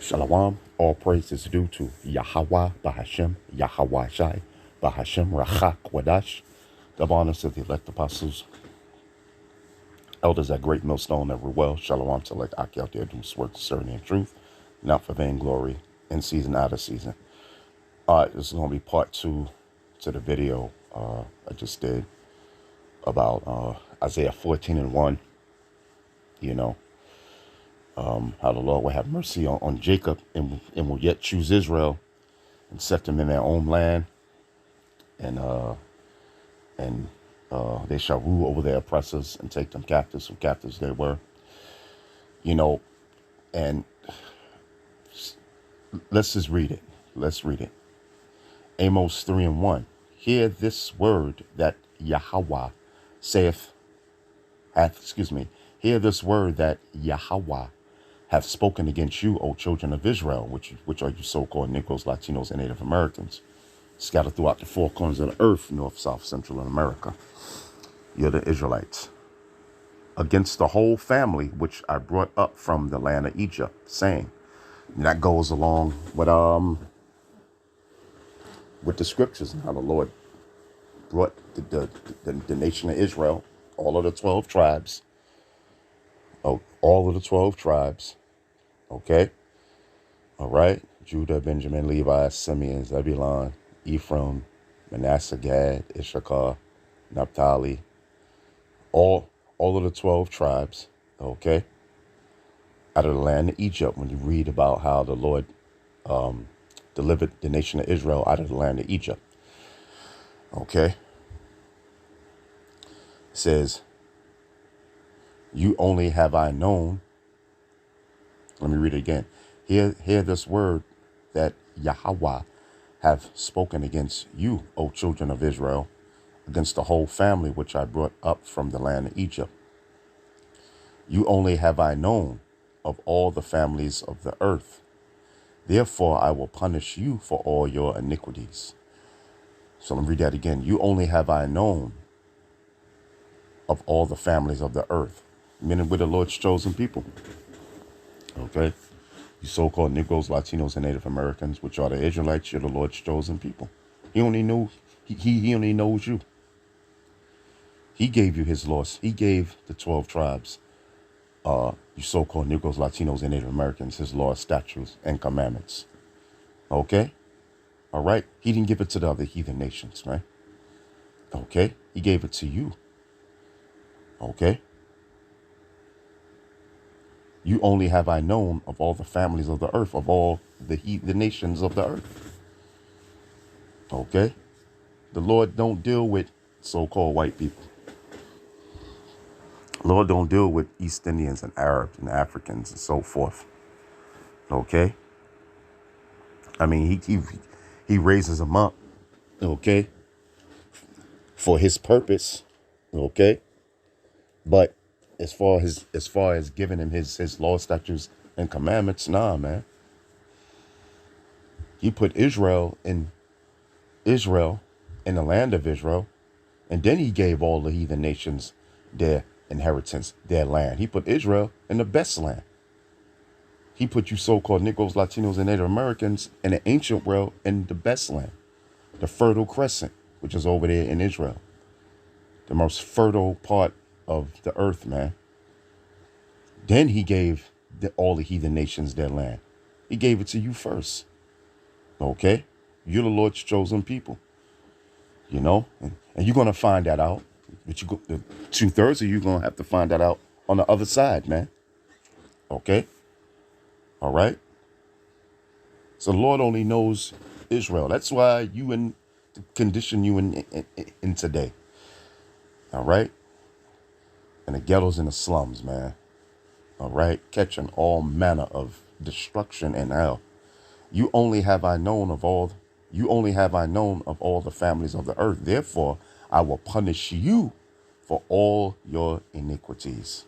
Shalom, all praise is due to Yahweh, Bahashem, Yahweh Shai, Bahashem, Rachak, Wadash. Double honors to the elect apostles, elders at Great Millstone that were well. Shalom to elect Aki out there doing work, serving in truth, not for vainglory, in season, out of season. All right, this is going to be part 2 to the video I just did about Isaiah 14:1, how the Lord will have mercy on Jacob and will yet choose Israel and set them in their own land, and they shall rule over their oppressors and take them captives from captives they were. And let's just read it. Let's read it. Amos 3:1. Hear this word that Yahweh Hear this word that Yahweh have spoken against you, O children of Israel, which are you so-called Negroes, Latinos, and Native Americans, scattered throughout the four corners of the earth, North, South, Central, and America. You're the Israelites. Against the whole family which I brought up from the land of Egypt, saying, and that goes along with the scriptures and how the Lord brought the nation of Israel, all of the 12 tribes, okay? All right? Judah, Benjamin, Levi, Simeon, Zebulun, Ephraim, Manasseh, Gad, Issachar, Naphtali, all of the 12 tribes, okay? Out of the land of Egypt, when you read about how the Lord delivered the nation of Israel out of the land of Egypt, okay? It says, you only have I known. Let me read it again. Hear this word that Yahweh have spoken against you, O children of Israel, against the whole family which I brought up from the land of Egypt. You only have I known of all the families of the earth. Therefore I will punish you for all your iniquities. So let me read that again. You only have I known of all the families of the earth, meaning we're the Lord's chosen people. Okay? You so-called Negroes, Latinos, and Native Americans, which are the Israelites, you're the Lord's chosen people. He only knows you. He gave you his laws. He gave the 12 tribes, you so-called Negroes, Latinos, and Native Americans, his laws, statutes, and commandments. Okay? All right? He didn't give it to the other heathen nations, right? Okay? He gave it to you. Okay? You only have I known of all the families of the earth, of all the nations of the earth. Okay? The Lord don't deal with so-called white people. Lord don't deal with East Indians and Arabs and Africans and so forth. Okay? I mean, he raises them up, okay, for his purpose, okay? But as far as giving him his law, statutes, and commandments, nah, man. He put Israel in the land of Israel, and then he gave all the heathen nations their inheritance, their land. He put Israel in the best land. He put you so-called Negroes, Latinos, and Native Americans in the ancient world in the best land, the Fertile Crescent, which is over there in Israel, the most fertile part of the earth, man. Then he gave all the heathen nations their land. He gave it to you first. Okay? You're the Lord's chosen people. And you're going to find that out. But the 2/3 of you going to have to find that out on the other side, man. Okay? All right? So the Lord only knows Israel. That's why you in the condition you in today. All right? In the ghettos and the slums, man. All right? Catching all manner of destruction and hell. You only have I known of all the families of the earth. Therefore, I will punish you for all your iniquities.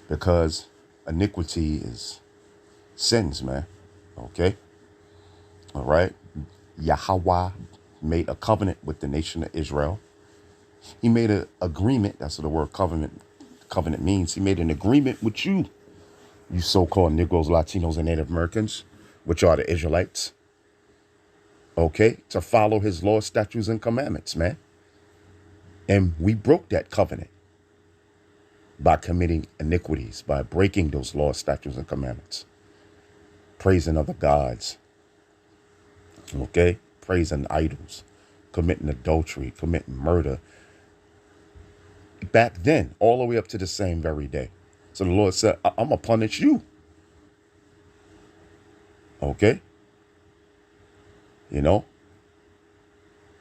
Because iniquity is sins, man. Okay? All right? Yahweh made a covenant with the nation of Israel. He made an agreement. That's what the word covenant means. He made an agreement with you, you so-called Negroes, Latinos, and Native Americans, which are the Israelites, okay, to follow his laws, statutes, and commandments, man. And we broke that covenant by committing iniquities, by breaking those laws, statutes, and commandments, praising other gods, okay, praising idols, committing adultery, committing murder. Back then, all the way up to the same very day. So the Lord said, I'm going to punish you. Okay? You know,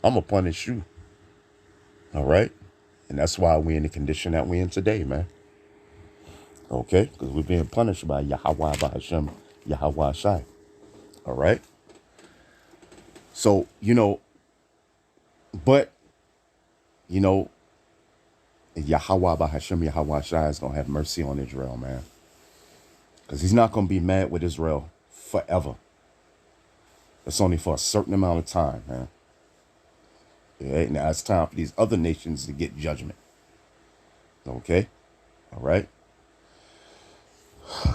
I'm going to punish you. All right? And that's why we're in the condition that we're in today, man. Okay? Because we're being punished by Yahweh, by Hashem, Yahweh Shai. All right? So, but, Yahweh, by Hashem, Yahweh Shai is going to have mercy on Israel, man. Because he's not going to be mad with Israel forever. It's only for a certain amount of time, man. Yeah, now it's time for these other nations to get judgment. Okay? All right?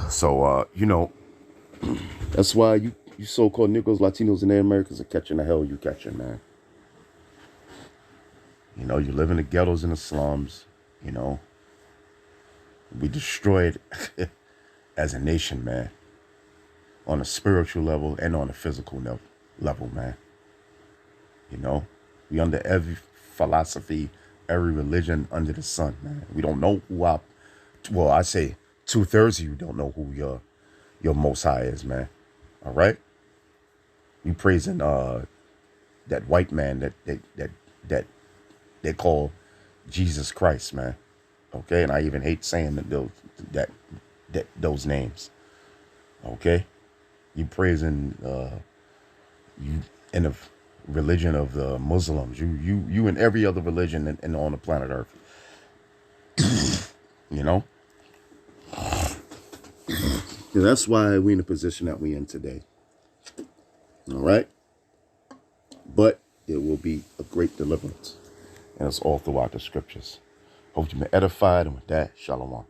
So, that's why you so-called Negroes, Latinos, and Native Americans are catching the hell you catching, man. You live in the ghettos and the slums, We destroyed as a nation, man. On a spiritual level and on a physical level, man. We under every philosophy, every religion under the sun, man. We don't know who I say 2/3 of you don't know who your Most High is, man. All right? You praising that white man that they call Jesus Christ, man. Okay? And I even hate saying those names. Okay? You praising you in the religion of the Muslims. You in every other religion on the planet Earth. That's why we're in the position that we're in today. All right? But there will be a great deliverance. And it's all throughout the scriptures. Hope you've been edified. And with that, shalom.